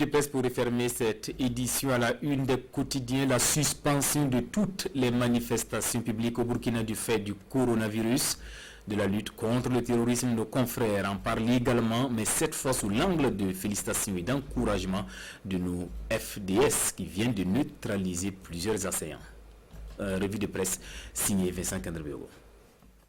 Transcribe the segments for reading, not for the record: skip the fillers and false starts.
De presse pour refermer cette édition à la une des quotidiens, la suspension de toutes les manifestations publiques au Burkina du fait du coronavirus, de la lutte contre le terrorisme. Nos confrères en parlent également, mais cette fois sous l'angle de félicitations et d'encouragement de nos FDS qui viennent de neutraliser plusieurs assaillants. Revue de presse signée Vincent Kandrébéo.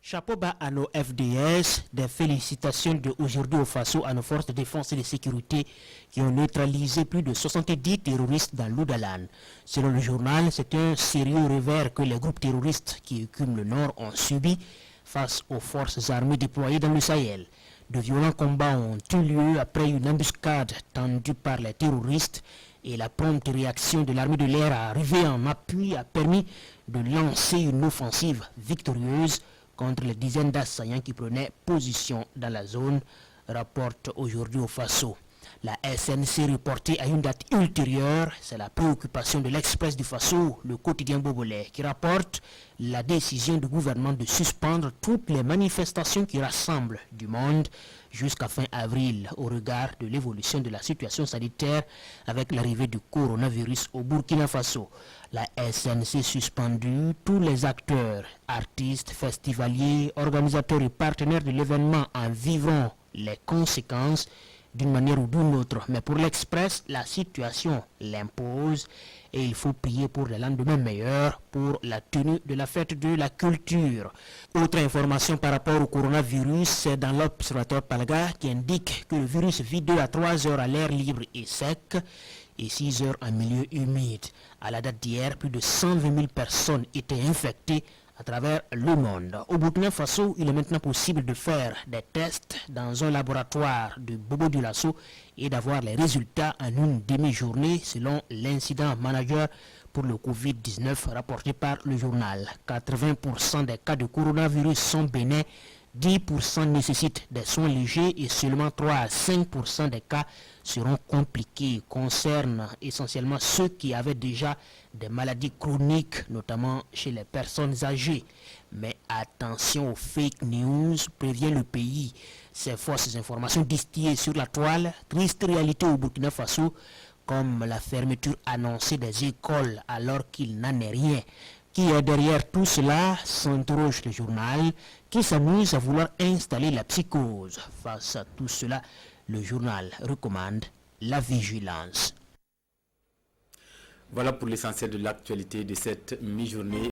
Chapeau bas à nos FDS, des félicitations de aujourd'hui au Faso à nos forces de défense et de sécurité qui ont neutralisé plus de 70 terroristes dans l'Oudalan. Selon le journal, c'est un sérieux revers que les groupes terroristes qui écument le Nord ont subi face aux forces armées déployées dans le Sahel. De violents combats ont eu lieu après une embuscade tendue par les terroristes et la prompte réaction de l'armée de l'air arrivée en appui a permis de lancer une offensive victorieuse contre les dizaines d'assaillants qui prenaient position dans la zone, rapporte aujourd'hui au Faso. La SNC reportée à une date ultérieure, c'est la préoccupation de l'Express du Faso, le quotidien bobolais, qui rapporte la décision du gouvernement de suspendre toutes les manifestations qui rassemblent du monde jusqu'à fin avril au regard de l'évolution de la situation sanitaire avec l'arrivée du coronavirus au Burkina Faso. La SNC suspendue, tous les acteurs, artistes, festivaliers, organisateurs et partenaires de l'événement en vivront les conséquences d'une manière ou d'une autre. Mais pour l'Express, la situation l'impose et il faut prier pour les lendemains meilleurs pour la tenue de la fête de la culture. Autre information par rapport au coronavirus, c'est dans l'Observatoire Palga qui indique que le virus vit 2 à 3 heures à l'air libre et sec et 6 heures en milieu humide. À la date d'hier, plus de 120 000 personnes étaient infectées à travers le monde. Au Burkina Faso, il est maintenant possible de faire des tests dans un laboratoire de Bobo Dioulasso et d'avoir les résultats en une demi-journée selon l'incident manager pour le Covid-19 rapporté par le journal. 80% des cas de coronavirus sont bénins, 10% nécessitent des soins légers et seulement 3 à 5% des cas seront compliqués, concernent essentiellement ceux qui avaient déjà des maladies chroniques, notamment chez les personnes âgées. Mais attention aux fake news, prévient le pays. Ces fausses informations distillées sur la toile, triste réalité au Burkina Faso, comme la fermeture annoncée des écoles alors qu'il n'en est rien. Qui est derrière tout cela, s'interroge le journal, qui s'amuse à vouloir installer la psychose. Face à tout cela, le journal recommande la vigilance. Voilà pour l'essentiel de l'actualité de cette mi-journée.